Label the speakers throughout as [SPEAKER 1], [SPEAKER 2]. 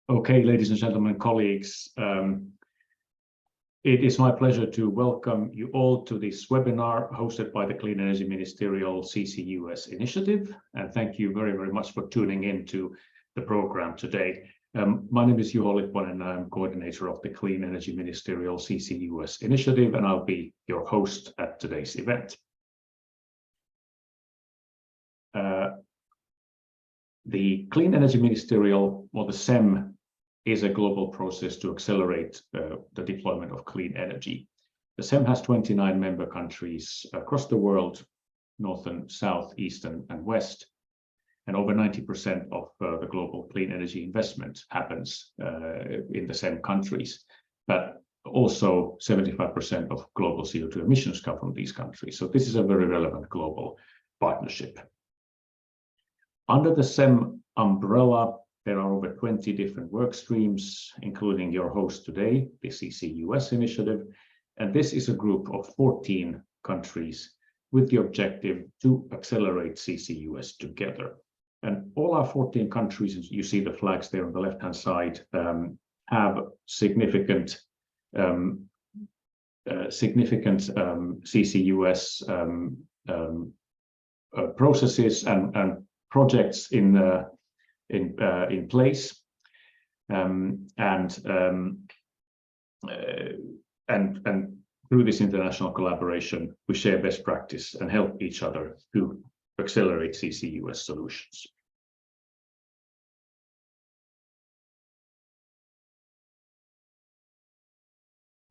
[SPEAKER 1] Okay, ladies and gentlemen, colleagues, it is my pleasure to welcome you all to this webinar hosted by the Clean Energy Ministerial CCUS initiative. And thank you very, very much for tuning in to the program today. My name is Juho Lipponen, and I'm coordinator of the Clean Energy Ministerial CCUS initiative, and I'll be your host at today's event. The Clean Energy Ministerial, or the CEM, is a global process to accelerate the deployment of clean energy. The CEM has 29 member countries across the world, north and south, east and west, and over 90% of the global clean energy investment happens in the CEM countries, but also 75% of global CO2 emissions come from these countries. So this is a very relevant global partnership. Under the CEM umbrella, there are over 20 different work streams, including your host today, the CCUS initiative. And this is a group of 14 countries with the objective to accelerate CCUS together. And all our 14 countries, you see the flags there on the left-hand side, have significant CCUS processes and projects in place, and through this international collaboration, we share best practice and help each other to accelerate CCUS solutions.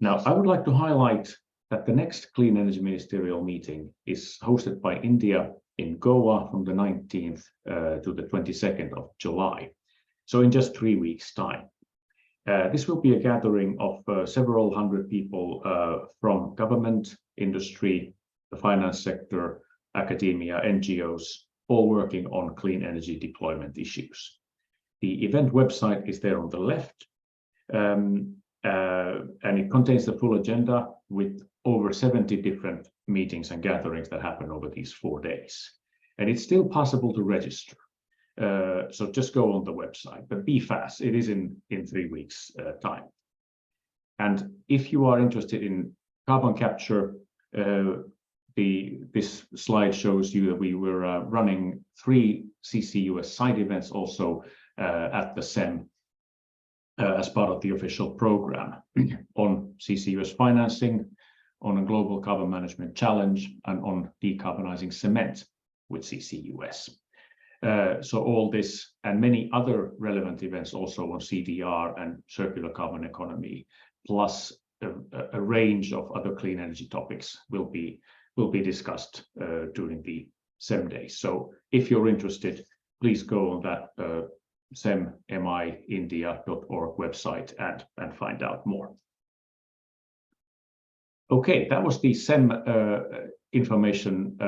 [SPEAKER 1] Now, I would like to highlight that the next Clean Energy Ministerial meeting is hosted by India in Goa from the 19th to the 22nd of July. So in just 3 weeks' time. This will be a gathering of several hundred people from government, industry, the finance sector, academia, NGOs, all working on clean energy deployment issues. The event website is there on the left, and it contains the full agenda with over 70 different meetings and gatherings that happen over these 4 days. And it's still possible to register. So just go on the website, but be fast. It is in 3 weeks' time. And if you are interested in carbon capture, this slide shows you that we were running 3 CCUS side events also at the CEM as part of the official program on CCUS financing, on a global carbon management challenge, and on decarbonizing cement with CCUS. So all this and many other relevant events also on CDR and circular carbon economy, plus a range of other clean energy topics will be discussed during the CEM days. So if you're interested, please go on that cemiindia.org website and find out more. Okay, that was the CEM information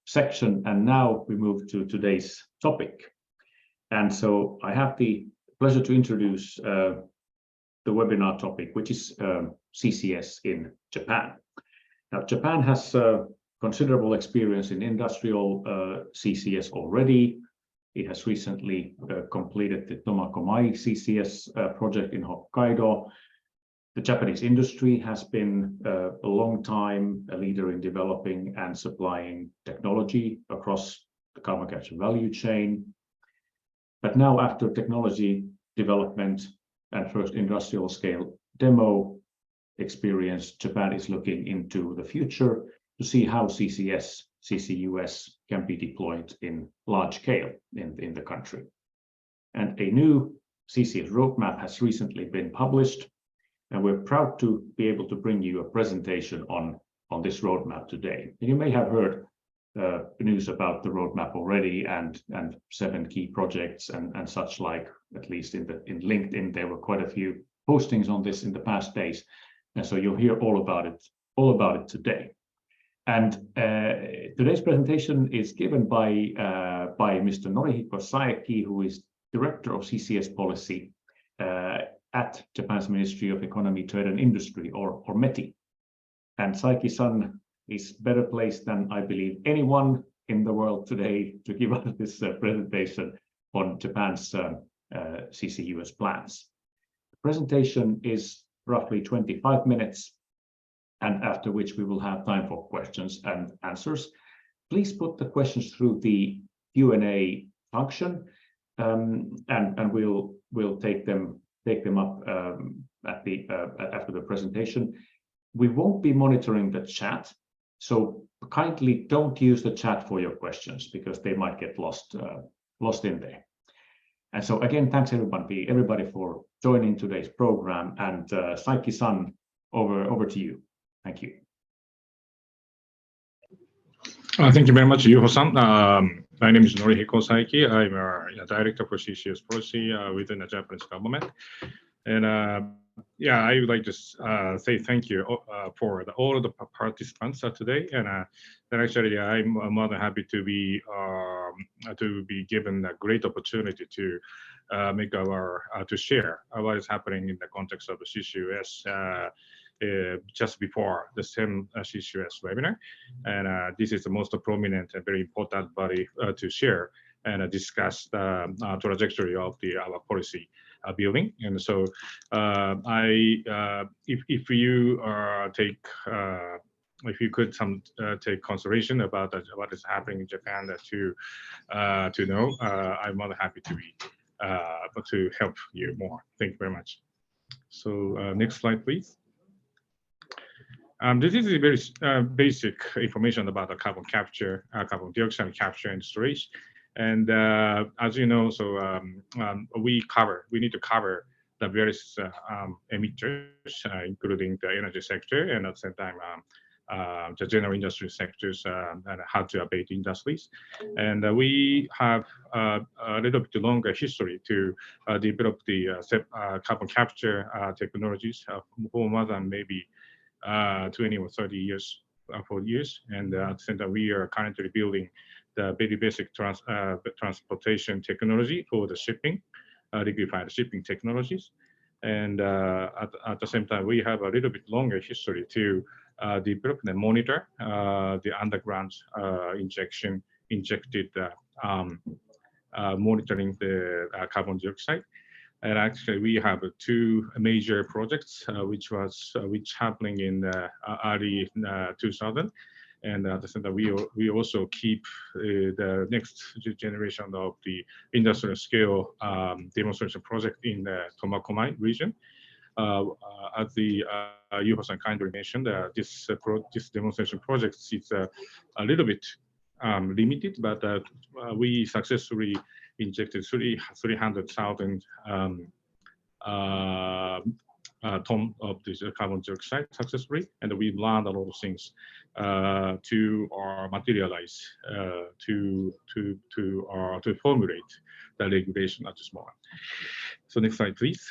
[SPEAKER 1] section, and now we move to today's topic. And so I have the pleasure to introduce the webinar topic, which is CCS in Japan. Now, Japan has considerable experience in industrial CCS already. It has recently completed the Tomakomai CCS project in Hokkaido. The Japanese industry has been a long time a leader in developing and supplying technology across the carbon capture value chain. But now, after technology development and first industrial scale demo experience, Japan is looking into the future to see how CCUS can be deployed in large scale in the country. And a new CCS roadmap has recently been published, and we're proud to be able to bring you a presentation on this roadmap today. And you may have heard news about the roadmap already and 7 key projects and such like, at least in LinkedIn, there were quite a few postings on this in the past days. And so you'll hear all about it today. And today's presentation is given by Mr. Norihiko Saeki, who is Director of CCS Policy at Japan's Ministry of Economy, Trade and Industry, or METI. And Saeki-san is better placed than, I believe, anyone in the world today to give us this presentation on Japan's CCUS plans. presentation is roughly 25 minutes, and after which we will have time for questions and answers. Please put the questions through the Q&A function, and we'll take them up after the presentation. We won't be monitoring the chat, so kindly don't use the chat for your questions because they might get lost in there. And so again, thanks everybody for joining today's program. And Saiki-san, over to you. Thank you.
[SPEAKER 2] Thank you very much, Yuho-san. My name is Norihiko Saiki. I'm a director for CCS policy within the Japanese government. And yeah, I would like to say thank you for all of the participants today. And actually, I'm more than happy to be given a great opportunity to to share what is happening in the context of the CCS just before the same CCS webinar. And this is the most prominent and very important body to share and discuss the trajectory of our policy building. And so if you could take consideration about what is happening in Japan to know, I'm more than happy to help you more. Thank you very much. So next slide, please. This is a very basic information about the carbon capture, carbon dioxide capture and storage. And as you know, so we need to cover the various emitters, including the energy sector, and at the same time, the general industry sectors and hard to abate industries. And we have a little bit longer history to develop the carbon capture technologies for more than maybe 20 or 30 years, 4 years. And at the same time, we are currently building the very basic transportation technology for the shipping, liquefied shipping technologies. And at the same time, we have a little bit longer history to develop and monitor the underground injected monitoring the carbon dioxide. And actually, we have 2 major projects which happening in early 2000. And at the same time, we also keep the next generation of the industrial scale demonstration project in the Tomakomai region. As the Yuho-san kindly mentioned, this demonstration project is a little bit limited, but we successfully injected 300,000 ton of this carbon dioxide successfully, and we've learned a lot of things to materialize to formulate the regulation at this moment. So next slide, please.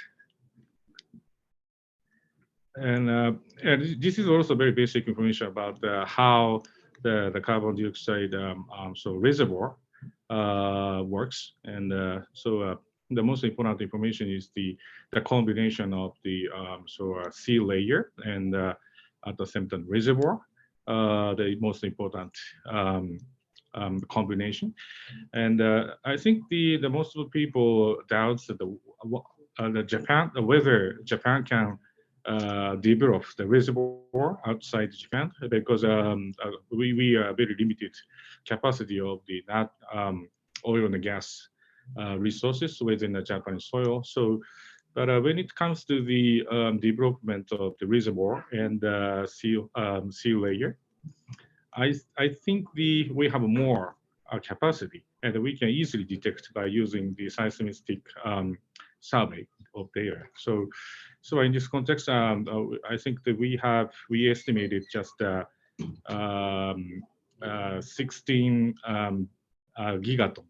[SPEAKER 2] And this is also very basic information about how the carbon dioxide reservoir works. And so the most important information is the combination of the sea layer and at the same time reservoir, the most important combination. And I think the most of the people doubts that whether Japan can develop the reservoir outside Japan, because we are very limited capacity of the oil and gas resources within the Japanese soil. So, but when it comes to the development of the reservoir and sea layer, I think we have more capacity, and we can easily detect by using the seismic survey of the area. So in this context, I think that we estimated just 16 gigaton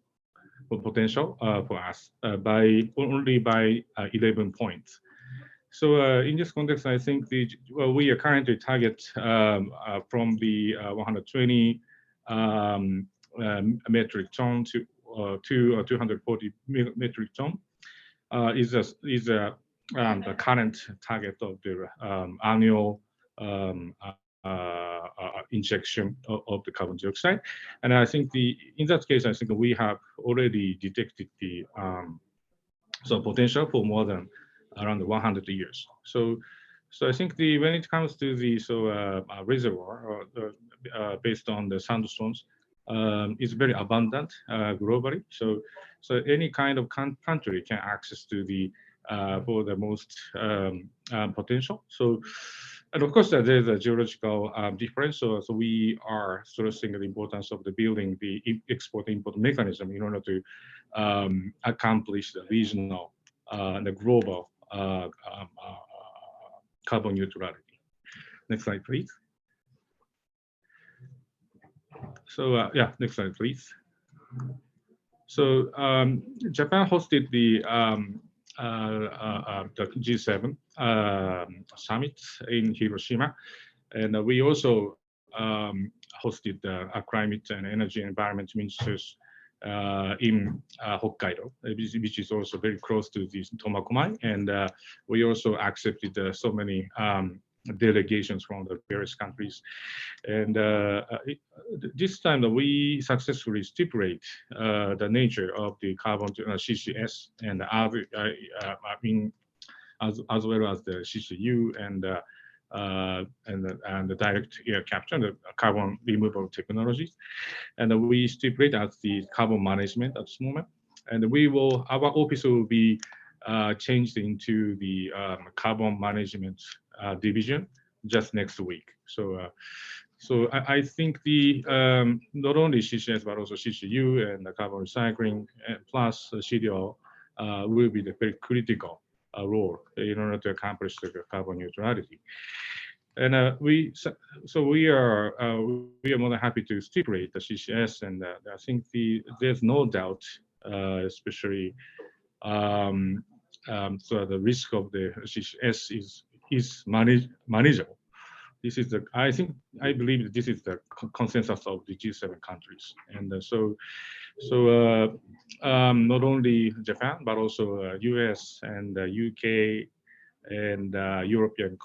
[SPEAKER 2] potential for us only by 11 points. So in this context, I think we are currently target from the 120 metric ton to 240 metric ton is the current target of the annual injection of the carbon dioxide. And I think in that case, I think we have already detected the potential for more than around 100 years. So I think when it comes to the reservoir based on the sandstones, is very abundant globally. So any kind of country can access to the for the most potential. So, and of course, there's a geological difference. So we are stressing the importance of the building the export-import mechanism in order to accomplish the regional and the global carbon neutrality. Next slide, please. So yeah, next slide, please. So Japan hosted the G7 summit in Hiroshima, and we also hosted the climate and energy and environment ministers in Hokkaido, which is also very close to the Tomakomai, and we also accepted so many delegations from the various countries. And this time we successfully stipulate the nature of the carbon CCS and other, as well as the CCU and the direct air capture, the carbon removal technologies. And we stipulate as the carbon management at this moment. And our office will be changed into the carbon management division just next week. So I think the not only CCS but also CCU and the carbon recycling plus CDO will be the very critical role in order to accomplish the carbon neutrality. And we are more than happy to stipulate the CCS, and I think there's no doubt, especially so the risk of the CCS is manageable. This is I believe that this is the consensus of the G7 countries, and not only Japan but also US and UK and European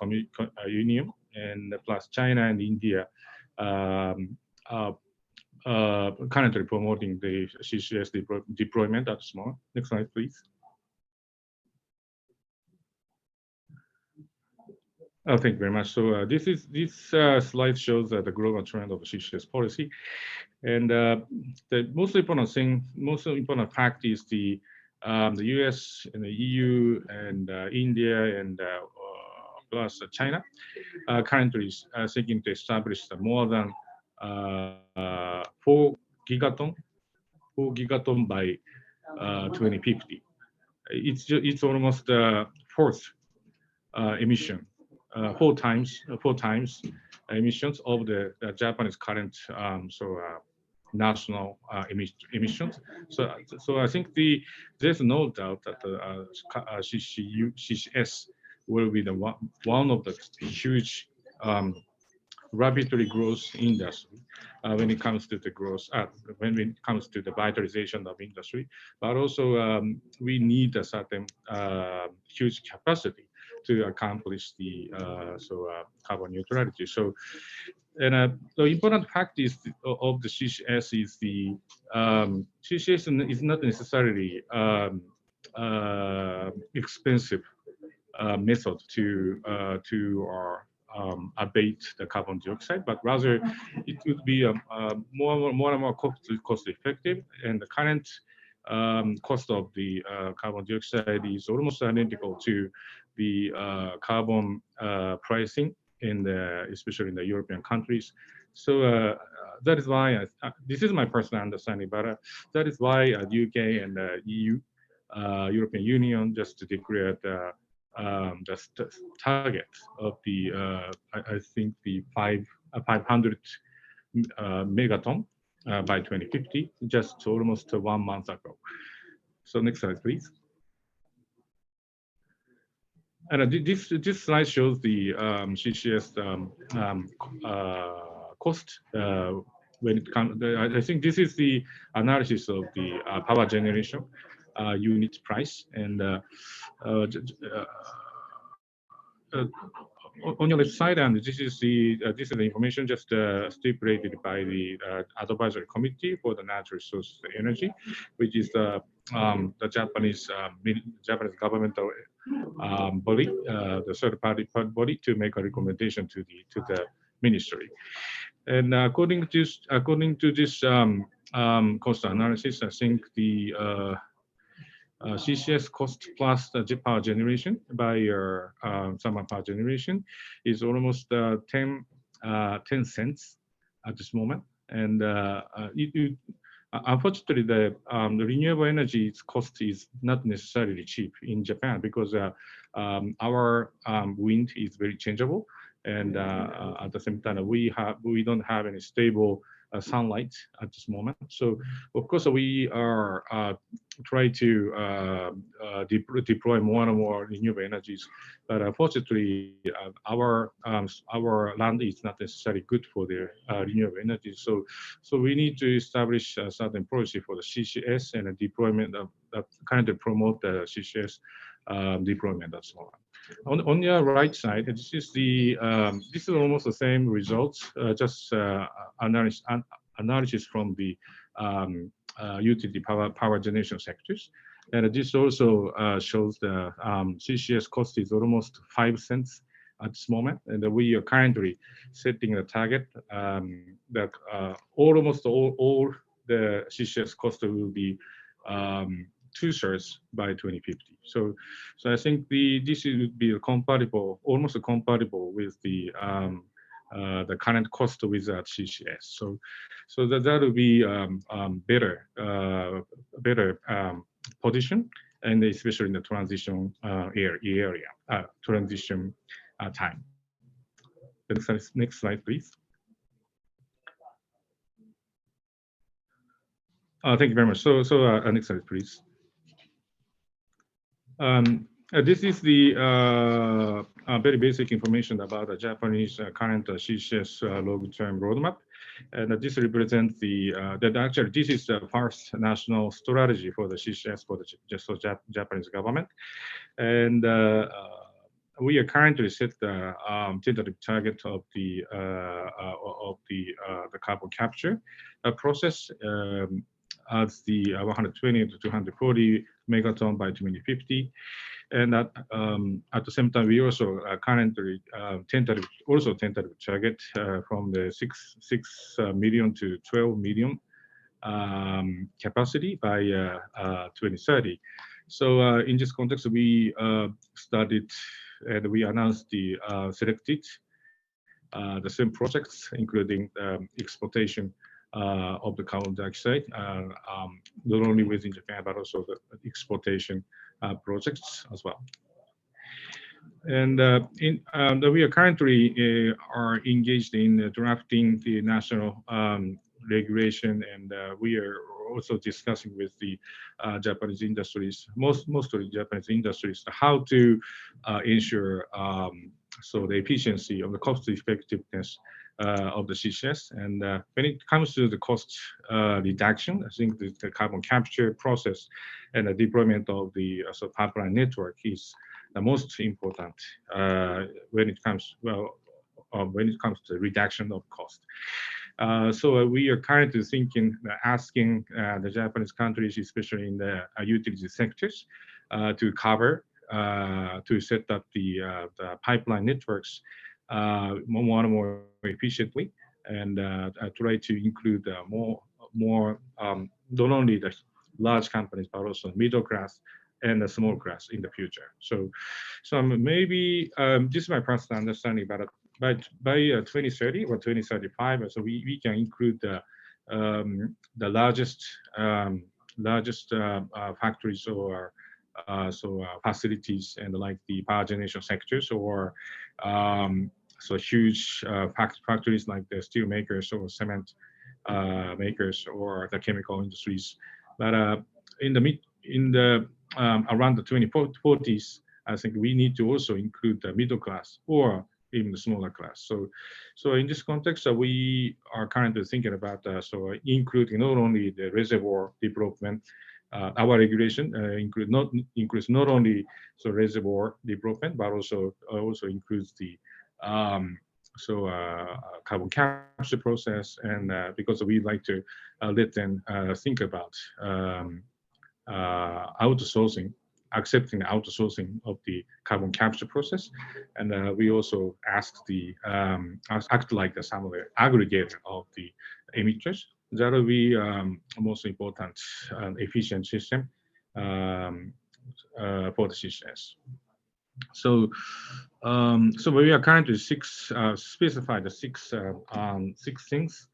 [SPEAKER 2] Union, and plus China and India currently promoting the CCS deployment at this moment. Next slide, please. Oh, thank you very much. So this slide shows the global trend of CCS policy, and the most important fact is the US and the EU and India and plus China currently is seeking to establish more than 4 gigaton by 2050. It's almost the fourth emission. 4 times emissions of the Japanese current national emissions. So I think there's no doubt that the CCS will be one of the huge rapidly growth industry when it comes to the growth, when it comes to the vitalization of industry, but also we need a certain huge capacity to accomplish the carbon neutrality. So, and the important fact is of the CCS is the CCS is not necessarily expensive method to abate the carbon dioxide, but rather it would be more and more cost effective, and the current cost of the carbon dioxide is almost identical to the carbon pricing especially in the European countries. So that is why this is my personal understanding, but that is why UK and EU, European Union, just declared the target of the I think the 500 megaton by 2050, just almost 1 month ago. So next slide, please. And this slide shows the CCS cost when it comes. I think this is the analysis of the power generation unit price, and on your left side, and this is the information just stipulated by the advisory committee for the natural resource energy, which is the Japanese governmental body, the third-party body, to make a recommendation to the ministry. And according to this cost analysis, I think the CCS cost plus the power generation by thermal power generation is almost 10 cents at this moment. And unfortunately, the renewable energy cost is not necessarily cheap in Japan, because our wind is very changeable, and at the same time we don't have any stable sunlight at this moment. So of course we are try to deploy more and more renewable energies, but unfortunately our land is not necessarily good for the renewable energy. So we need to establish a certain policy for the CCS and a deployment of that kind of promote the CCS deployment as well. On the right side, this is almost the same results, just analysis from the utility power generation sectors. And this also shows the CCS cost is almost 5 cents at this moment, and we are currently setting a target that almost all the CCS cost will be 2/3 by 2050. So I think this would be compatible, almost compatible with the current cost without CCS. So that will be better position, and especially in the transition area, transition time. Next slide, please. Thank you very much. So next slide, please. This is the very basic information about the Japanese current CCS long-term roadmap, and this represents that actually this is the first national strategy for the CCS for the Japanese government, and we are currently set the tentative target of the carbon capture process as the 120 to 240 megaton by 2050. And at the same time, we also currently tentative target from the 6 million to 12 million capacity by 2030. So in this context, we started and we announced the selected the same projects, including exploitation of the carbon dioxide, not only within Japan, but also the exploitation projects as well. And we are currently are engaged in drafting the national regulation, and we are also discussing with the Japanese industries, mostly Japanese industries, how to ensure so the efficiency of the cost effectiveness of the CCS. And when it comes to the cost reduction, I think the carbon capture process and the deployment of the pipeline network is the most important when it comes to the reduction of cost. So we are currently asking the Japanese countries, especially in the utility sectors, to cover, to set up the pipeline networks more and more efficiently, and try to include more not only the large companies, but also middle class and the small class in the future. So maybe this is my personal understanding, but by 2030 or 2035, so we can include the largest factories or facilities, and like the power generation sectors, or so huge factories like the steel makers or cement makers or the chemical industries. But around the 2040s, I think we need to also include the middle class or even the smaller class. So in this context, we are currently thinking about including not only the reservoir development. Our regulation includes not only reservoir development, but also includes the carbon capture process, and because we like to let them think about accepting outsourcing of the carbon capture process, and we also act like some of the aggregator of the emitters. That will be most important efficient system for the CCS. So, so we are currently specify the six things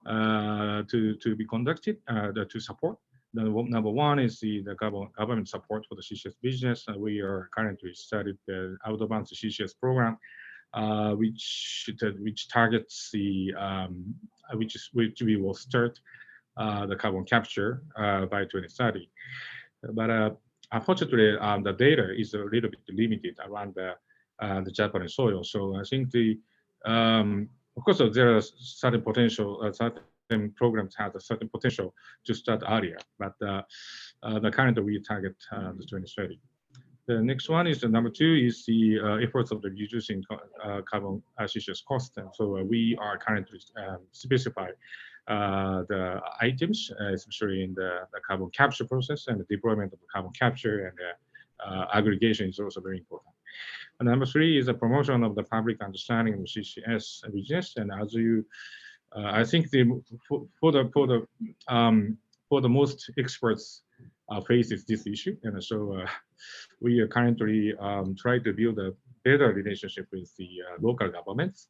[SPEAKER 2] to be conducted to support. Number one is the government support for the CCS business. We are currently started the outbound CCS program, which targets the which we will start the carbon capture by 2030. But unfortunately, the data is a little bit limited around the Japanese soil. So I think of course, there are certain potential, certain programs have a certain potential to start earlier, but the current we target the 2030. The next one is the number two is the efforts of the reducing carbon CCS cost. And so we are currently specify the items, especially in the carbon capture process and the deployment of the carbon capture, and aggregation is also very important. And number three is the promotion of the public understanding of the CCS business. And as you, I think for the most experts faces this issue, and so we are currently trying to build a better relationship with the local governments.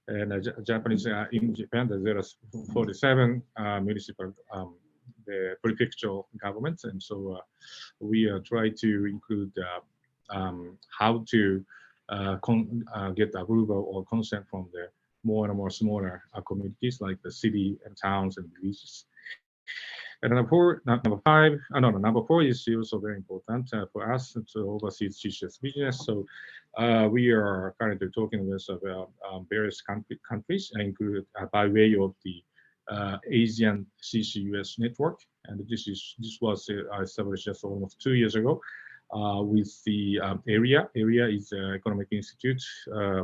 [SPEAKER 2] And Japanese in Japan, there are 47 municipal the prefectural governments, and so we try to include how to get approval or consent from the more and more smaller communities like the city and towns and villages. And number four is also very important for us to oversee CCS business. So we are currently talking with various countries, included by way of the Asian CCUS network, and this was established just almost 2 years ago with the area. Area is the economic institute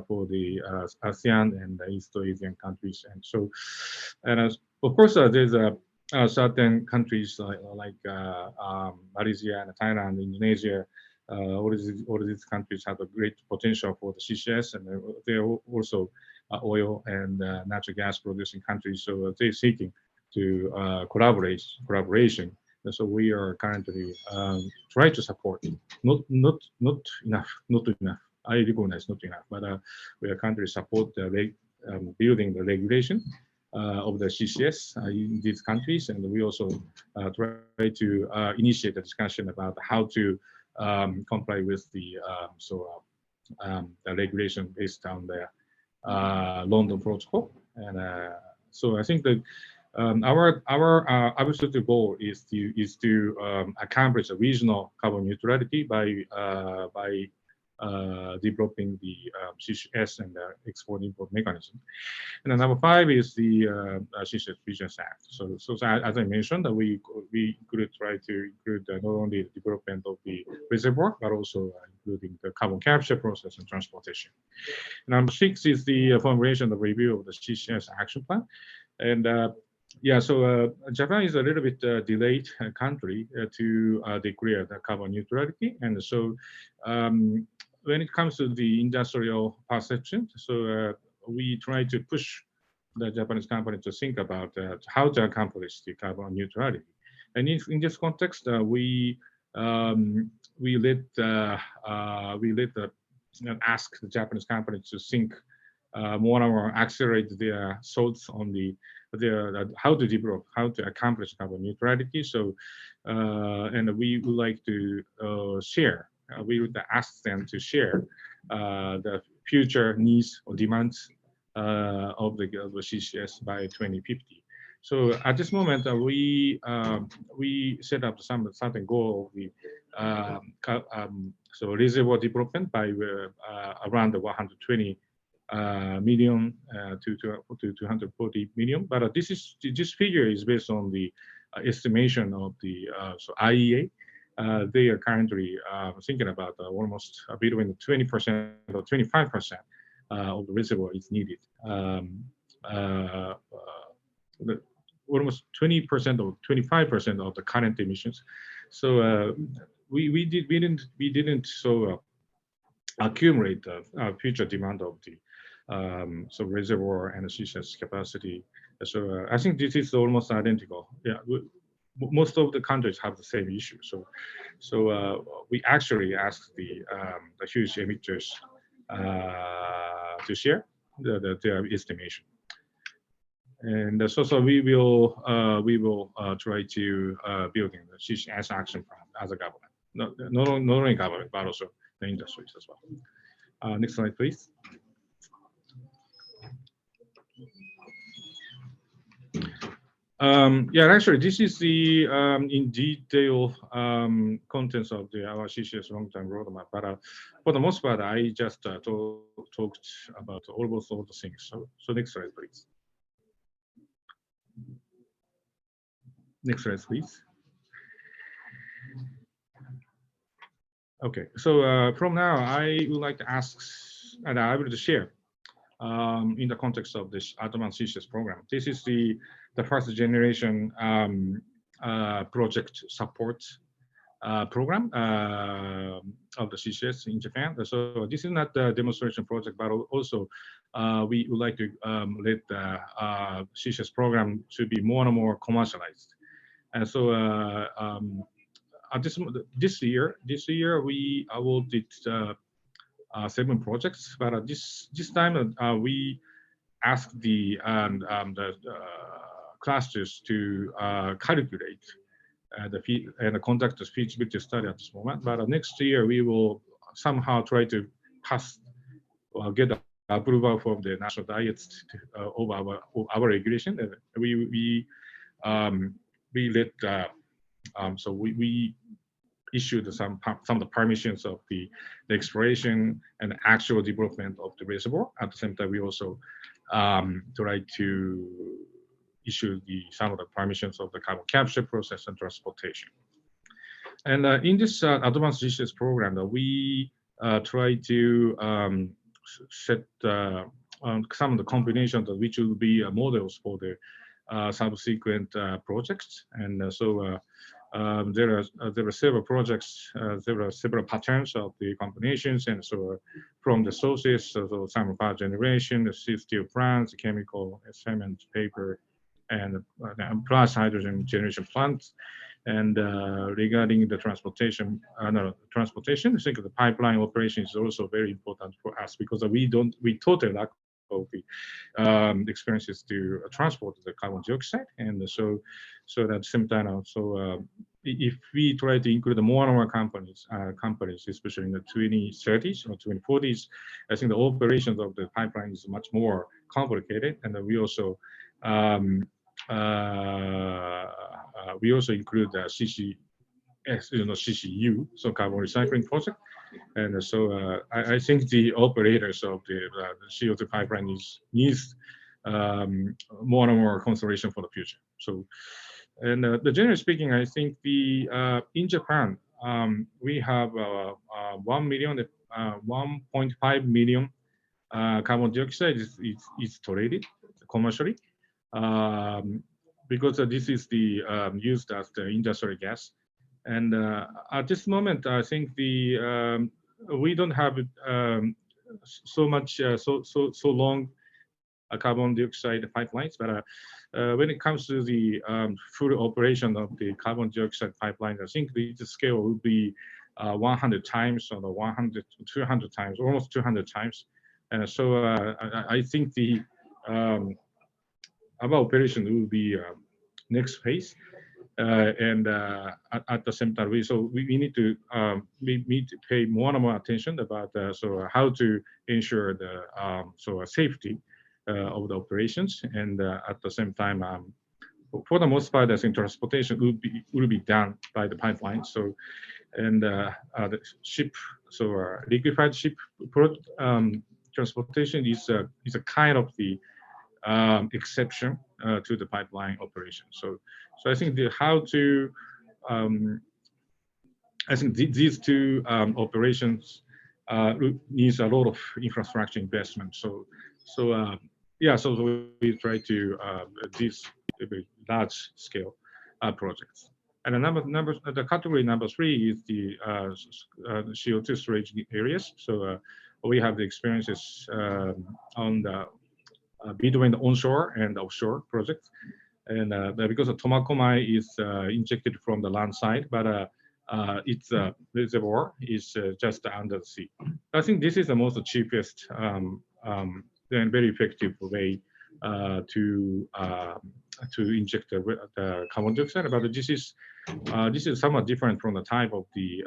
[SPEAKER 2] for the ASEAN and the East Asian countries, and so, and of course there's certain countries like Malaysia and Thailand, Indonesia. All these countries have a great potential for the CCS, and they're also oil and natural gas producing countries. So they're seeking to collaboration. And so we are currently trying to support. Not enough. I recognize not enough, but we are currently support building the regulation of the CCS in these countries, and we also try to initiate a discussion about how to comply with the regulation based on the London Protocol. And so I think that our absolute goal is to accomplish a regional carbon neutrality by developing the CCS and the export-import mechanism. And then number five is the CCS Business Act. So as I mentioned, we could try to include not only the development of the reservoir, but also including the carbon capture process and transportation. Number six is the formulation of review of the CCS action plan. And yeah, so Japan is a little bit delayed country to declare the carbon neutrality. And so when it comes to the industrial perception, so we try to push the Japanese company to think about how to accomplish the carbon neutrality. And in this context, we ask the Japanese company to think more and more, accelerate their thoughts on how to develop, how to accomplish carbon neutrality. So, and we would like to share. We would ask them to share the future needs or demands of the CCS by 2050. So at this moment, we set up some certain goal of the so reservoir development by around 120 million to 240 million. But this figure is based on the estimation of the so IEA. They are currently thinking about almost between 20% or 25% of the reservoir is needed. Almost 20% or 25% of the current emissions So we didn't accumulate the future demand of the so reservoir and CCS capacity. So I think this is almost identical. Yeah, most of the countries have the same issue. So we actually asked the huge emitters to share their estimation. And so we will try to build in the CCS action plan as a government, not only government but also the industries as well. Next slide, please. Yeah, actually, this is the in detail contents of our CCS long-term roadmap. But for the most part, I just talked about almost all the things. So next slide, please. Next slide, please. Okay, so from now, I would like to ask, and I will share in the context of this advanced CCS program. This is the first generation project support program of the CCS in Japan. So this is not the demonstration project, but also we would like to let the CCS program to be more and more commercialized. And so this year we awarded 7 projects, but this time we asked the clusters to calculate the fee and conduct the feasibility study at this moment. But next year we will somehow try to pass or get approval from the national diets of our regulation. And we let so we issued some of the permissions of the exploration and actual development of the reservoir. At the same time, we also try to issue some of the permissions of the carbon capture process and transportation. And in this advanced CCS program, we try to set some of the combinations which will be models for the subsequent projects. And so there are several projects, there are several patterns of the combinations, and so from the sources, so some power generation, the steel plants, chemical, cement, paper, and plus hydrogen generation plants. And regarding the transportation, I think the pipeline operation is also very important for us because we totally lack of the experiences to transport the carbon dioxide, and so at the same time also if we try to include more and more companies, especially in the 2030s or 2040s, I think the operations of the pipeline is much more complicated, and we also include the CCS, CCU, so carbon recycling project. And so I think the operators of the CO2 pipeline needs more and more consideration for the future. So, and generally speaking, I think in Japan we have 1.5 million carbon dioxide is tolerated commercially because this is used as the industrial gas. And at this moment, I think we don't have so much so long carbon dioxide pipelines, but when it comes to the full operation of the carbon dioxide pipeline, I think the scale will be 100 times or 200 times, almost 200 times. And so I think our operation will be next phase. And at the same time, we need to pay more and more attention about how to ensure the safety of the operations, and at the same time, for the most part, I think transportation will be done by the pipeline. So, and the ship, liquefied ship transportation is a kind of the exception to the pipeline operation. So I think I think these two operations needs a lot of infrastructure investment. So we try to these large scale projects. And the category number 3 is the CO2 storage areas. So we have the experiences on the between the onshore and offshore projects. And because of Tomakomai is injected from the land side, but its reservoir is just under the sea. I think this is the most cheapest and very effective way to inject the carbon dioxide. But this is somewhat different from the type of the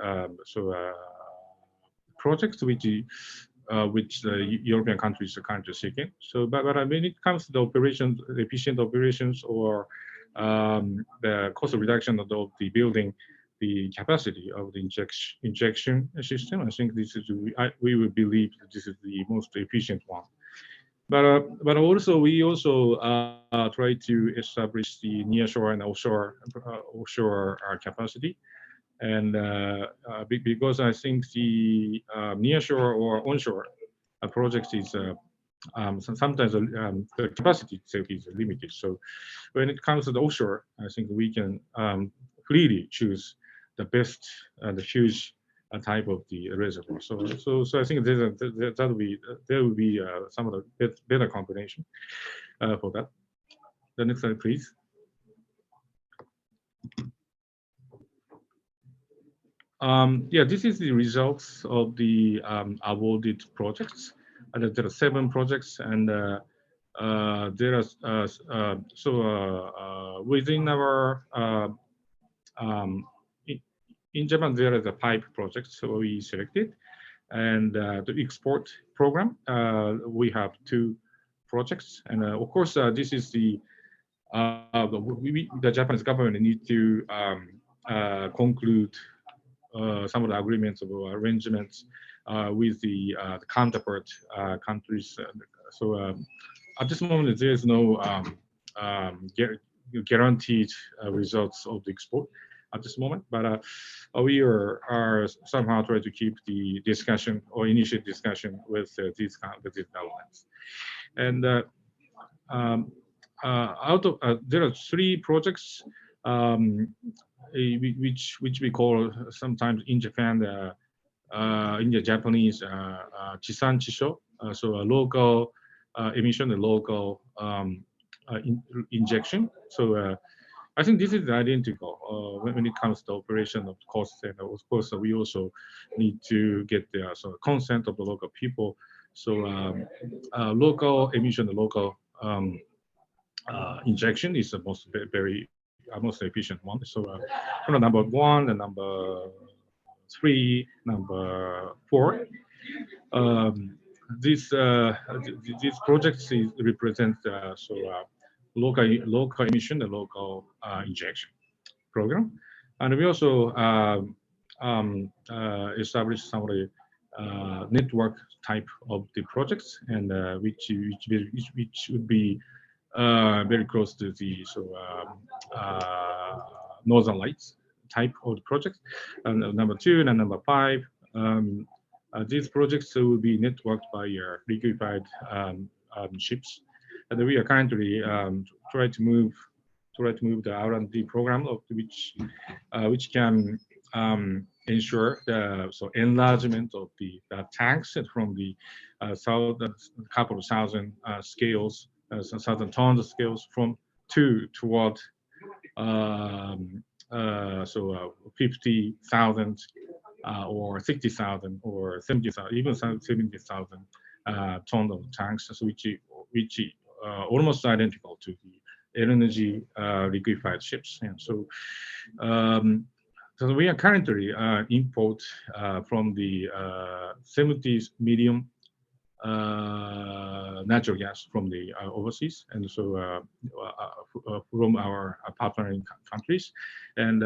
[SPEAKER 2] projects which the European countries are currently seeking. So, but when it comes to the operations, efficient operations, or the cost of reduction of the building, the capacity of the injection system, I think this is we would believe that this is the most efficient one. But also we also try to establish the nearshore and offshore capacity. And because I think the nearshore or onshore projects is sometimes the capacity itself is limited. So when it comes to the offshore, I think we can freely choose the best and the huge type of the reservoir. So I think there will be some of the better combination for that. The next slide, please. Yeah, this is the results of the awarded projects. There are 7 projects, and there are within our in Japan there is a 5 projects we selected, and the export program we have 2 projects, and of course this is the Japanese government need to conclude some of the agreements or arrangements with the counterpart countries. So at this moment, there is no guaranteed results of the export at this moment, but we are somehow trying to keep the discussion or initiate discussion with these governments. And out of there are 3 projects which we call sometimes in Japan in the Japanese chisanchisho, so a local emission, a local injection. So I think this is identical when it comes to operation of costs, and of course we also need to get the consent of the local people. So local emission, the local injection is the most most efficient one. So from the number 1 and number 3, number 4, these projects represent local emission, the local injection program, and we also established some of the network type of the projects, and which would be very close to the Northern Lights type of the project. And number 2 and number 5, these projects will be networked by liquefied ships, and we are currently trying to move the R&D program of which can ensure the enlargement of the tanks from the couple of thousand scales, 1,000 tons scales from toward 50,000 or 60,000 or 70,000, even 70,000 tons of tanks, which almost identical to the LNG liquefied ships. And so we are currently import from the 70s medium natural gas from the overseas, and so from our partnering countries. And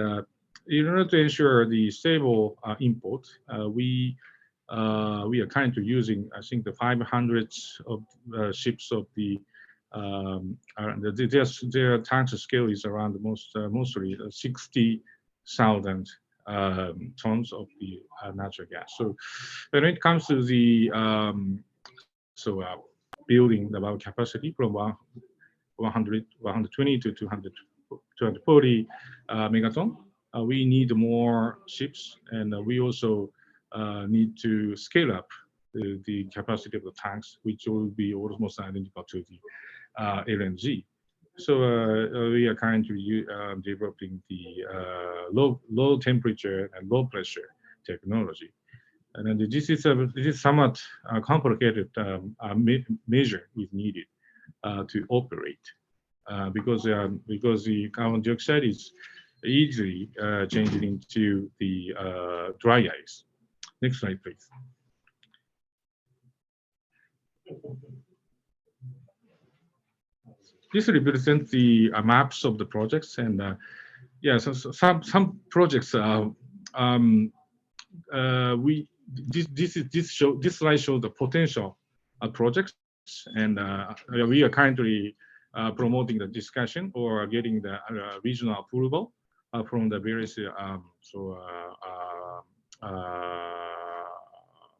[SPEAKER 2] in order to ensure the stable import, we are currently using, I think, the 500 of ships of their tank scale is around mostly 60,000 tons of the natural gas. So when it comes to the building the power capacity from 120 to 240 megaton, we need more ships, and we also need to scale up the capacity of the tanks, which will be almost identical to the LNG. So we are currently developing the low temperature and low pressure technology. And then this is somewhat complicated measure is needed to operate because the carbon dioxide is easily changed into the dry ice. Next slide, please. This represents the maps of the projects, and yeah, so some projects this slide shows the potential projects, and we are currently promoting the discussion or getting the regional approval from the various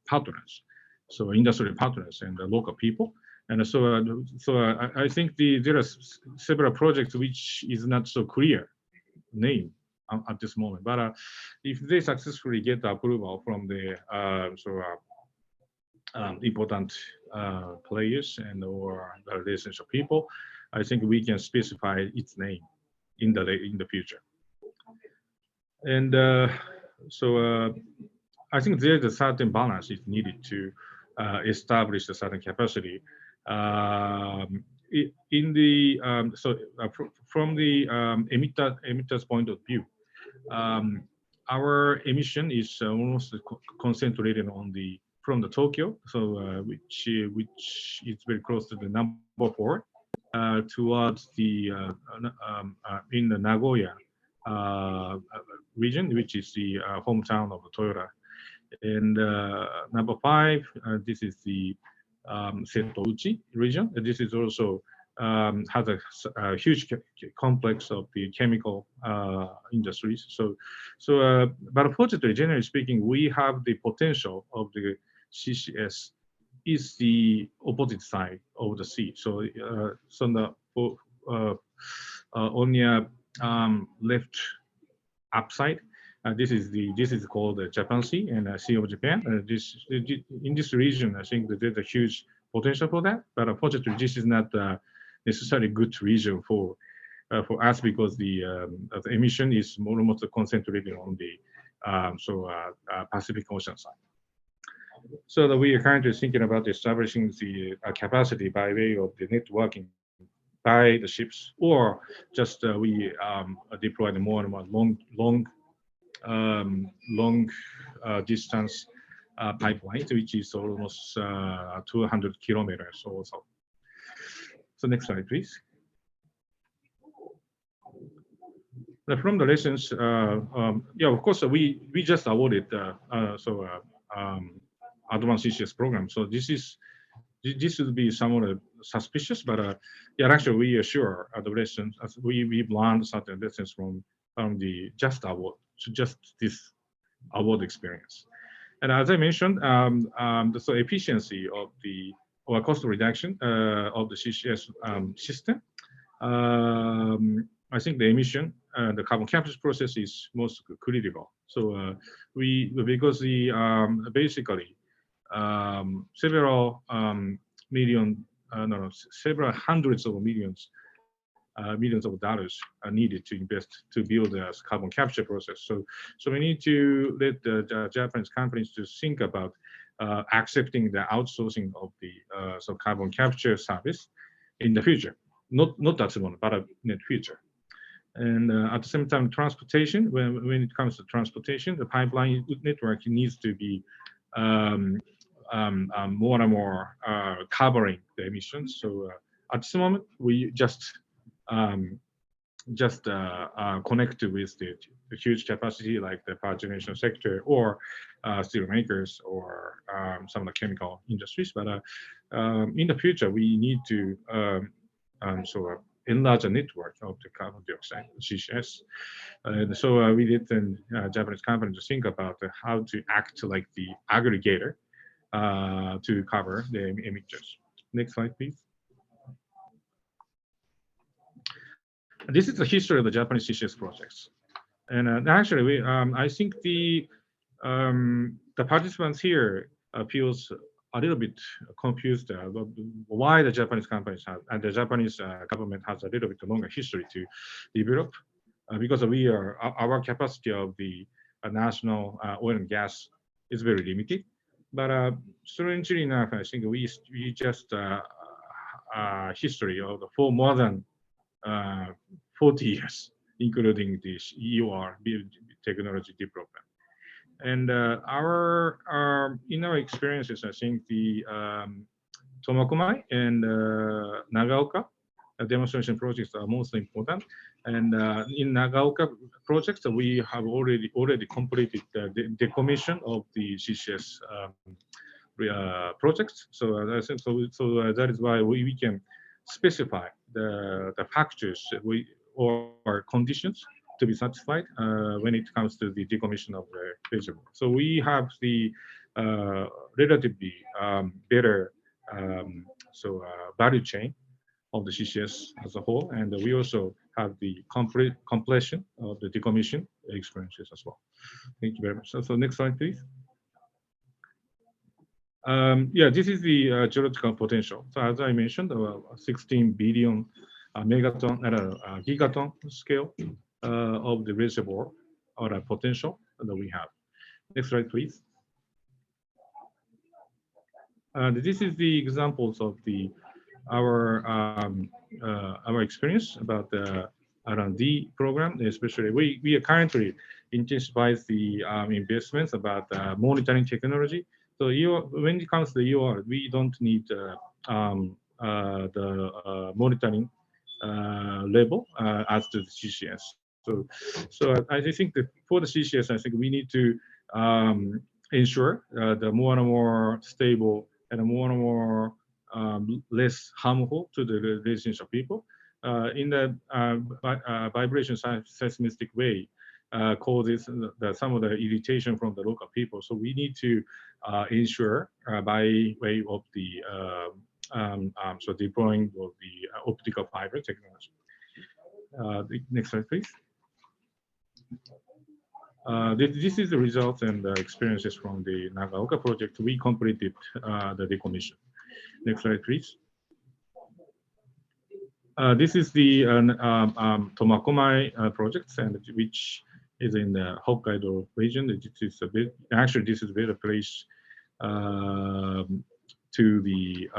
[SPEAKER 2] partners, so industry partners and the local people. And so I think there are several projects which is not so clear name at this moment. But if they successfully get the approval from the important players and or the relationship people, I think we can specify its name in the future. And I think there's a certain balance is needed to establish a certain capacity. In the from the emitter's point of view, our emission is almost concentrated on from the Tokyo, so which is very close to the number 4, towards the in the Nagoya region, which is the hometown of Toyota, and number 5, this is the Setouchi region. This is also has a huge complex of the chemical industries. But unfortunately, generally speaking, we have the potential of the CCS is the opposite side of the sea. So, on the left upside, this is called the Japan Sea and Sea of Japan. In this region, I think that there's a huge potential for that. But unfortunately, this is not necessarily good region for us because the emission is more or more concentrated on the Pacific Ocean side. So that we are currently thinking about establishing the capacity by way of the networking by the ships, or just we deploy the more and more long distance pipelines, which is almost 200 kilometers or so. So next slide, please. From the lessons, yeah, of course, we just awarded advanced CCS program. So this would be somewhat suspicious, but yeah, actually we are sure the lessons as we've learned certain lessons from the just award, just this award experience. And as I mentioned, so efficiency of or cost reduction of the CCS system. I think the emission, the carbon capture process is most critical. So because basically several several hundreds of millions of dollars are needed to invest to build a carbon capture process. So we need to let the Japanese companies to think about accepting the outsourcing of the carbon capture service in the future. Not at the moment, but in the future. And at the same time, transportation. When it comes to transportation, the pipeline network needs to be more and more covering the emissions. So at this moment, we just connect with the huge capacity like the power generation sector or steel makers or some of the chemical industries. But in the future, we need to enlarge a network of the carbon dioxide, CCS. And so we did in Japanese company to think about how to act like the aggregator to cover the emitters. Next slide, please. This is the history of the Japanese CCS projects. And actually, I think the participants here feels a little bit confused why the Japanese companies have, and the Japanese government has a little bit longer history to develop, because our capacity of the national oil and gas is very limited. But strangely enough, I think we just history of for more than 40 years, including this EOR technology development. And in our experiences, I think the Tomakomai and Nagaoka demonstration projects are most important. And in Nagaoka projects, we have already completed the decommission of the CCS projects. So that is why we can specify the factors or conditions to be satisfied when it comes to the decommission of the reservoir. So we have the relatively better value chain of the CCS as a whole, and we also have the completion of the decommission experiences as well. Thank you very much. So next slide, please. Yeah, this is the geological potential. So as I mentioned, 16 billion gigaton scale of the reservoir or potential that we have. Next slide, please. This is the examples of our experience about the R&D program. Especially, we are currently intensify the investments about monitoring technology. So when it comes to EOR, we don't need the monitoring level as to the CCS. So I think that for the CCS, I think we need to ensure the more and more stable and more and more less harmful to the residential people in the vibration seismic way causes some of the irritation from the local people. So we need to ensure by way of the deploying of the optical fiber technology. Next slide, please. This is the results and the experiences from the Nagaoka project. We completed the decommission. Next slide, please. This is the Tomakomai project, and which is in the Hokkaido region. This is a bit, actually, this is a better place to the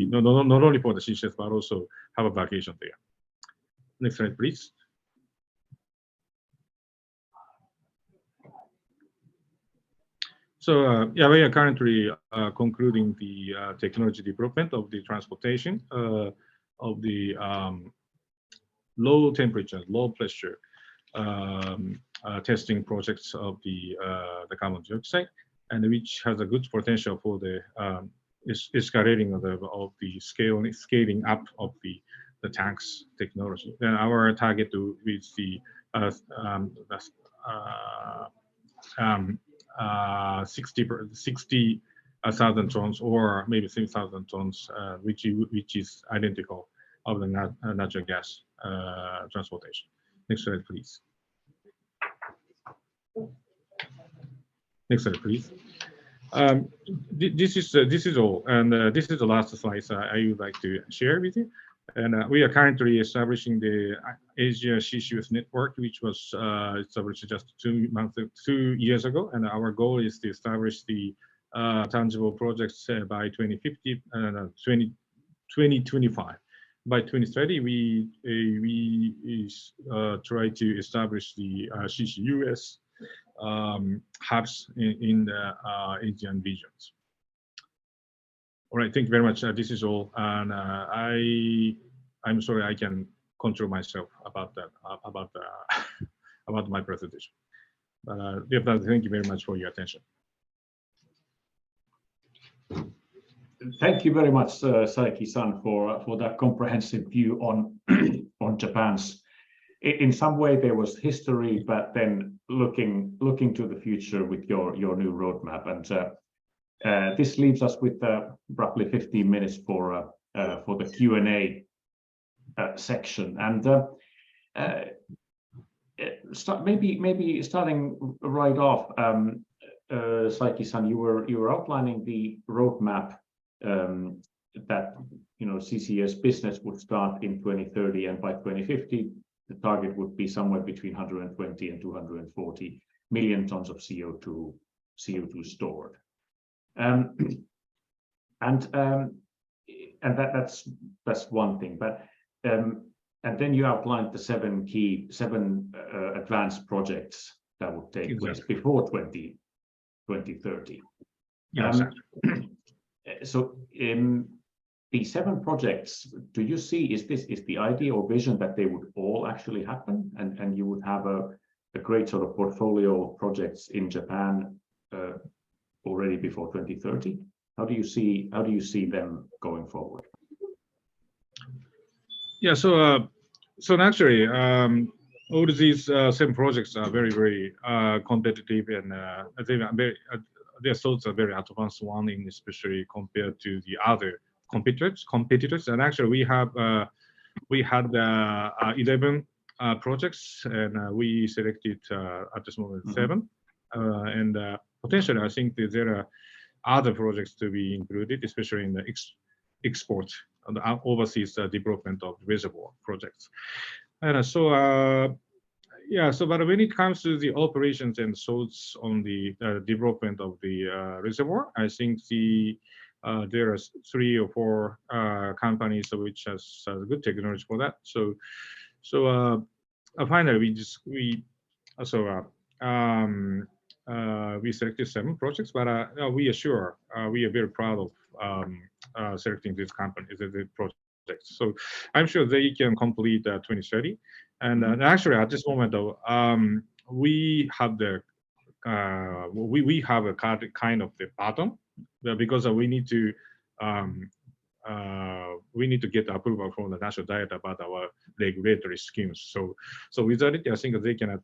[SPEAKER 2] not only for the CCS but also have a vacation there. Next slide, please. So yeah, we are currently concluding the technology development of the transportation of the low temperature, low pressure testing projects of the carbon dioxide, and which has a good potential for the escalating of the scaling up of the tanks technology. Then our target with the 60,000 tons or maybe 6,000 tons, which is identical of the natural gas transportation. Next slide, please. Next slide, please. This is all, and this is the last slide I would like to share with you. And we are currently establishing the Asia CCS network, which was established just 2 years ago. And our goal is to establish the tangible projects by 2050 and 2025. By 2030, we try to establish the CCUS hubs in the Asian regions. All right, thank you very much. This is all, and I'm sorry I can control myself about that about my presentation. But thank you very much for your attention.
[SPEAKER 1] Thank you very much, Saiki-san, for that comprehensive view on on Japan's. In some way, there was history, but then looking to the future with your new roadmap, and this leaves us with roughly 15 minutes for the Q&A section. And maybe starting right off, Saiki-san, you were outlining the roadmap that CCS business would start in 2030, and by 2050 the target would be somewhere between 120 and 240 million tons of CO2 stored. And that's one thing, but and then you outlined the seven advanced projects that would take place before 2030.
[SPEAKER 2] Yes.
[SPEAKER 1] So the seven projects, do you see, is the idea or vision that they would all actually happen, and you would have a great sort of portfolio of projects in Japan already before 2030? How do you see them going forward?
[SPEAKER 2] Yeah, so naturally, all these seven projects are very competitive, and I think their thoughts are very advanced one, especially compared to the other competitors. And actually, we had 11 projects, and we selected at this moment 7, and potentially I think there are other projects to be included, especially in the export and the overseas development of reservoir projects. And but when it comes to the operations and thoughts on the development of the reservoir, I think there are 3 or 4 companies which has good technology for that. So finally we selected 7 projects, but we are very proud of selecting these companies, the projects. So I'm sure they can complete 2030. And actually, at this moment, though, we have a kind of the bottom, because we need to get approval from the national diet about our regulatory schemes. So without it, I think they cannot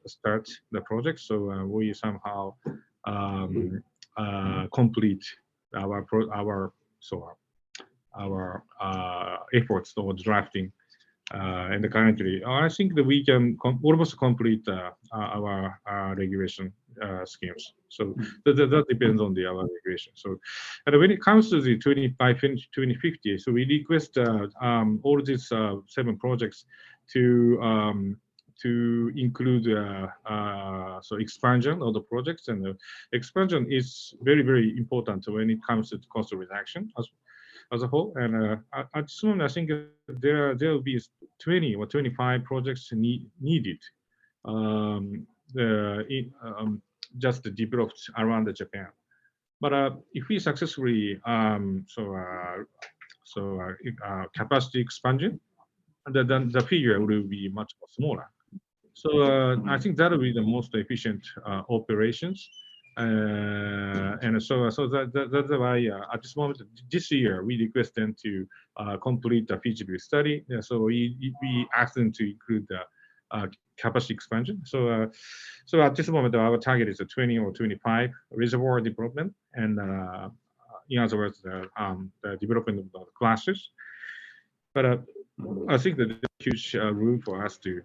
[SPEAKER 2] start the project. So we somehow complete our efforts towards drafting. And currently, I think that we can almost complete our regulation schemes. So that depends on our regulation. So, and when it comes to the 2050, so we request all these 7 projects to include expansion of the projects, and the expansion is very important when it comes to cost reduction as a whole. And at soon, I think there will be 20 or 25 projects needed just developed around Japan. But if we successfully capacity expansion, then the figure will be much smaller. So I think that will be the most efficient operations. And so that's why at this moment, this year, we request them to complete the feasibility study. So we ask them to include the capacity expansion. So at this moment, our target is a 20 or 25 reservoir development, and in other words, the development of the clusters. But I think that there's huge room for us to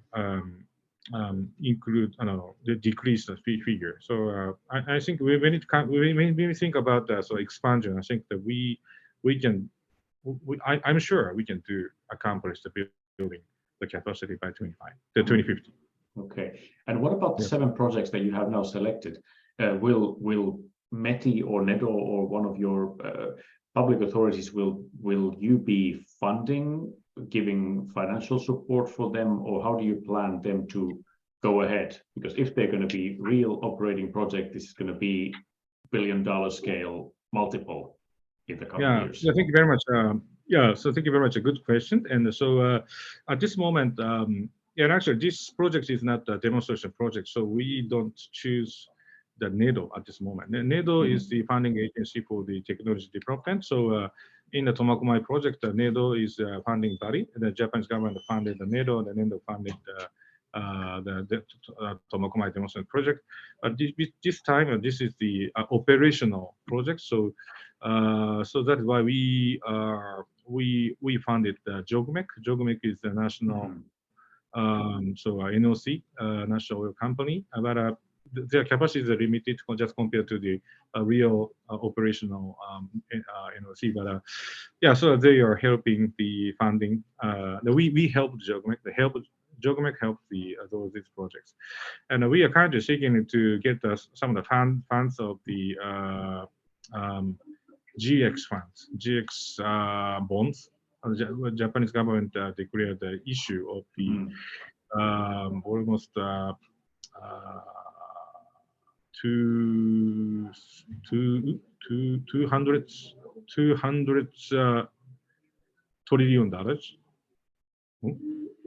[SPEAKER 2] include, the decrease the figure. So I think when we think about expansion, I think that I'm sure we can accomplish the building the capacity by 2050.
[SPEAKER 1] Okay. And what about the 7 projects that you have now selected? Will METI or NEDO or one of your public authorities, will you be funding, giving financial support for them, or how do you plan them to go ahead? Because if they're going to be real operating project, this is going to be $1 billion scale multiple in the coming years.
[SPEAKER 2] Yeah, thank you very much. So thank you very much. A good question. And so at this moment, and actually this project is not a demonstration project, so we don't choose the NEDO at this moment. NEDO is the funding agency for the technology development. So in the Tomakomai project, NEDO is funding body. The Japanese government funded the NEDO, and the NEDO funded the Tomakomai demonstration project. This time, this is the operational project. So that's why we funded JOGMEC. JOGMEC is the national NOC, National Oil Company, but their capacity is limited just compared to the real operational NOC. But yeah, so they are helping the funding. We help Jogmec. Jogmec help these projects, and we are currently seeking to get some of the funds of the GX funds, GX bonds. The Japanese government declared the issue of the almost two hundred trillion dollars.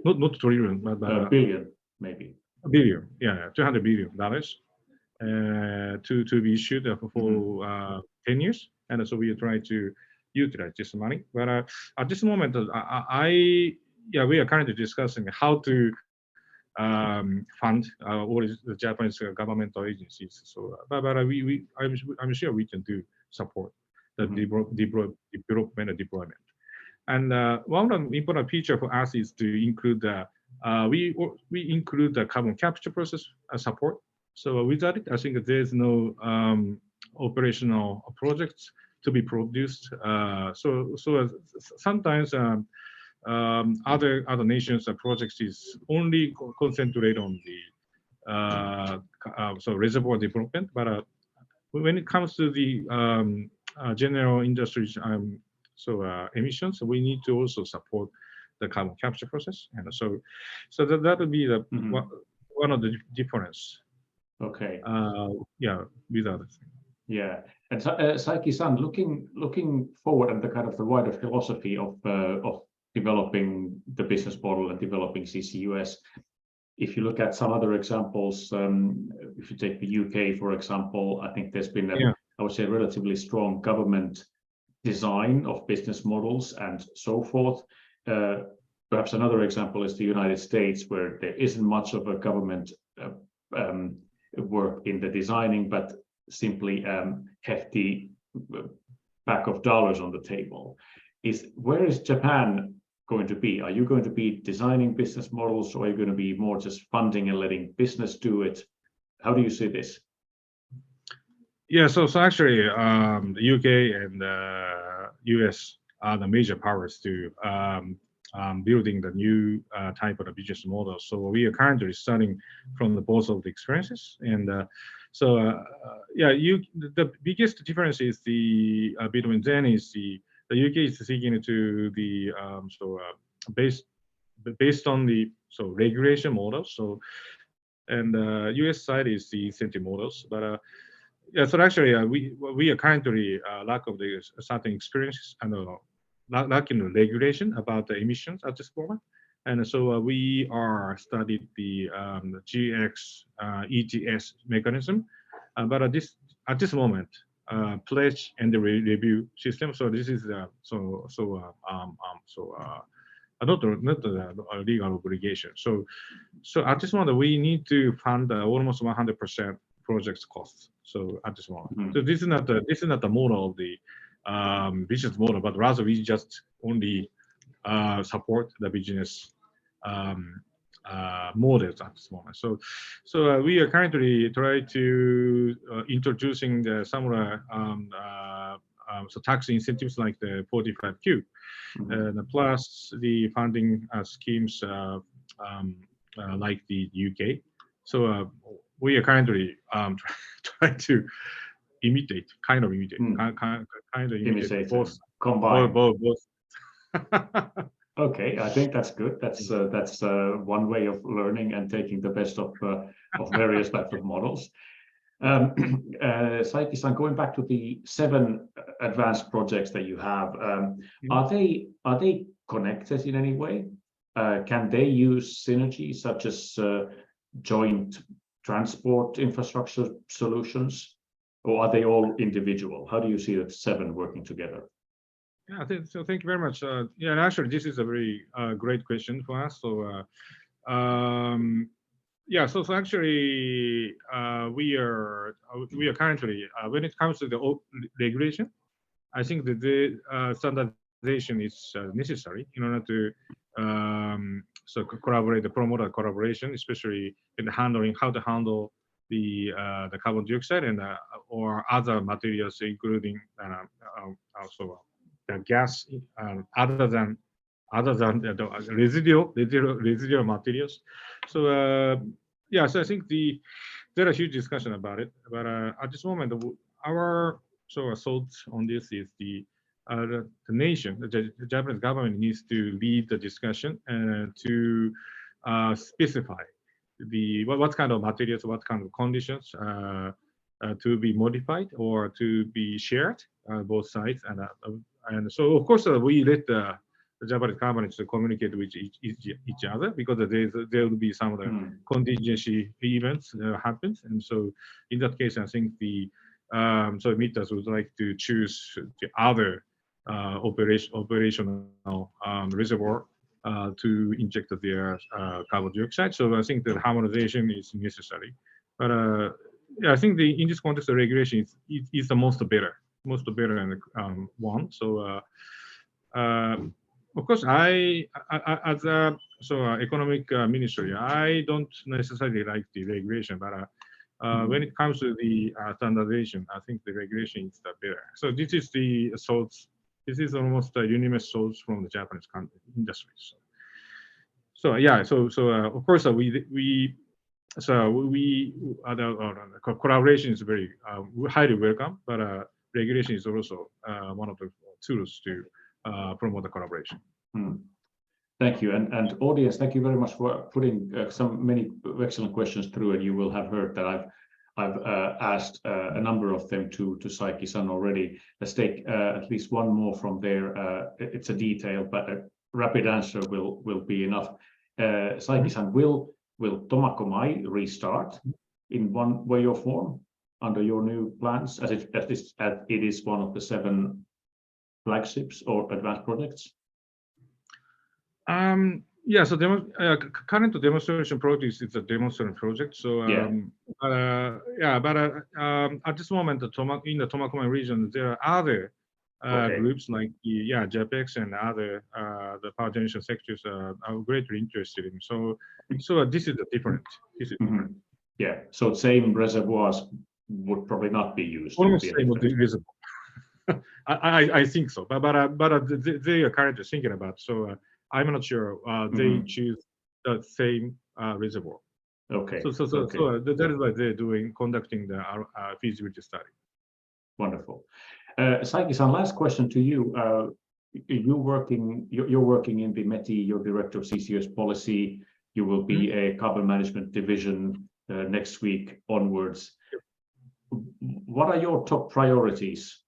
[SPEAKER 2] Not trillion, but
[SPEAKER 1] billion maybe.
[SPEAKER 2] Billion, yeah, $200 billion to be issued for 10 years, and so we try to utilize this money. But at this moment, we are currently discussing how to fund all the Japanese governmental agencies. So, but I'm sure we can do support the development and deployment. And one of the important feature for us is to include we include the carbon capture process support. So without it, I think there's no operational projects to be produced. So Sometimes other nations' projects is only concentrate on the reservoir development, but when it comes to the general industries emissions, we need to also support the carbon capture process, and so that would be the one of the difference.
[SPEAKER 1] Okay.
[SPEAKER 2] Without it.
[SPEAKER 1] Yeah, and Saiki-san, looking forward at the kind of the wider philosophy of developing the business model and developing CCUS. If you look at some other examples, if you take the UK, for example, I think there's been I would say, relatively strong government design of business models and so forth. Perhaps another example is the United States, where there isn't much of a government work in the designing, but simply hefty pack of dollars on the table. Where is Japan going to be? Are you going to be designing business models, or are you going to be more just funding and letting business do it? How do you see this?
[SPEAKER 2] Yeah, so actually, the UK and the US are the major powers to building the new type of business model. So we are currently starting from the both of the experiences, and the biggest difference is between them is the UK is seeking to the based on the regulation models. And US side is the incentive models, but so actually we are currently lack of the certain experiences and lacking the regulation about the emissions at this moment, and so we are studied the GX ETS mechanism, but at this moment pledge and the review system. So this is not a legal obligation. So at this moment we need to fund almost 100% project's costs. So at this moment, so this is not the model of the business model, but rather we just only support the business models at this moment. So we are currently trying to introducing the some tax incentives like the 45Q, and plus the funding schemes like the UK. So we are currently trying to imitate both.
[SPEAKER 1] Combine.
[SPEAKER 2] Both.
[SPEAKER 1] Okay, I think that's good. That's one way of learning and taking the best of various types of models. Saiki-san, going back to the 7 advanced projects that you have, are they connected in any way? Can they use synergy, such as joint transport infrastructure solutions, or are they all individual? How do you see the 7 working together?
[SPEAKER 2] Yeah, so thank you very much. And actually, this is a very great question for us. So so actually, we are currently when it comes to the regulation, I think that the standardization is necessary in order to so promote a collaboration, especially in handling how to handle the carbon dioxide and or other materials, including also the gas, other than the residual materials. So yeah, so I think there are huge discussion about it, but at this moment, our thoughts on this is the nation, the Japanese government needs to lead the discussion and to specify what kind of materials, what kind of conditions to be modified or to be shared, both sides, and so of course we let the Japanese companies to communicate with each other, because there will be some of the contingency events happens, and so in that case, I think the so emitters would like to choose the other operational reservoir to inject their carbon dioxide. So I think that harmonization is necessary. But yeah, I think in this context, the regulation is the most better and one. So of course, as a economic ministry, I don't necessarily like the regulation, but when it comes to the standardization, I think the regulation is the better. So this is the thoughts. This is almost a unanimous thoughts from the Japanese industries. So yeah, so of course the collaboration is very highly welcome, but regulation is also one of the tools to promote the collaboration.
[SPEAKER 1] Thank you, and audience, thank you very much for putting many excellent questions through, and you will have heard that I've asked a number of them to Saiki-san already. Let's take at least one more from there. It's a detail, but a rapid answer will be enough. Saiki-san, will Tomakomai restart in one way or form under your new plans, as it is one of the 7 flagships or advanced projects?
[SPEAKER 2] Yeah, so current demonstration project is a demonstration project. So at this moment, in the Tomakomai region, there are other groups like JAPEX and other the power generation sectors are greatly interested in. So this is different.
[SPEAKER 1] Yeah, so same reservoirs would probably not be used.
[SPEAKER 2] Almost same reservoir. I think so, but they are currently thinking about. So I'm not sure they choose the same reservoir.
[SPEAKER 1] Okay.
[SPEAKER 2] So that is why they're conducting the feasibility study.
[SPEAKER 1] Wonderful. Saiki-san, last question to you. You're working in the METI. You're director of CCS policy. You will be a carbon management division next week onwards. What are your top priorities?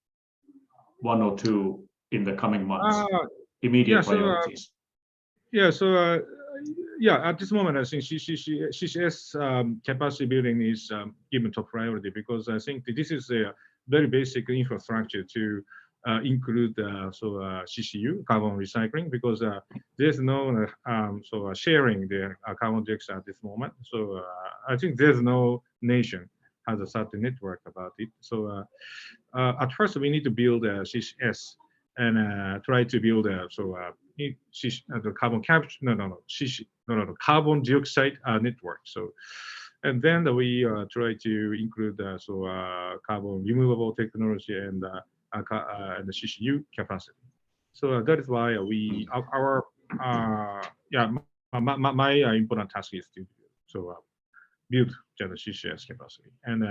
[SPEAKER 1] 1 or 2 in the coming months. Immediate priorities.
[SPEAKER 2] At this moment, I think CCS capacity building is given top priority, because I think this is a very basic infrastructure to include CCU, carbon recycling, because there's no sharing the carbon dioxide at this moment. So I think there's no nation has a certain network about it. So at first we need to build a CCS and try to build the carbon capture, carbon dioxide network. So, and then we try to include carbon removable technology and the CCU capacity. So that is why my important task is to build the CCS capacity, and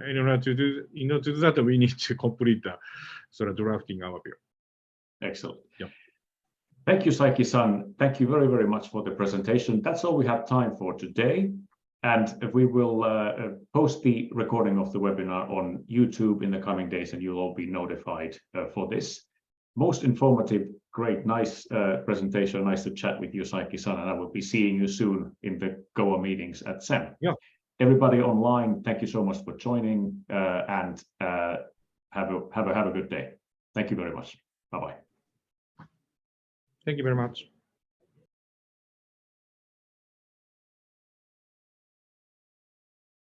[SPEAKER 2] in order to do that, we need to complete the drafting our bill.
[SPEAKER 1] Excellent.
[SPEAKER 2] Yeah.
[SPEAKER 1] Thank you, Saiki-san. Thank you very, very much for the presentation. That's all we have time for today. And we will post the recording of the webinar on YouTube in the coming days, and you'll all be notified for this. Most informative, great, nice presentation. Nice to chat with you, Saiki-san, and I will be seeing you soon in the Goa meetings at SEM.
[SPEAKER 2] Yeah.
[SPEAKER 1] Everybody online, thank you so much for joining, and have a good day. Thank you very much. Bye-bye.
[SPEAKER 2] Thank you very much.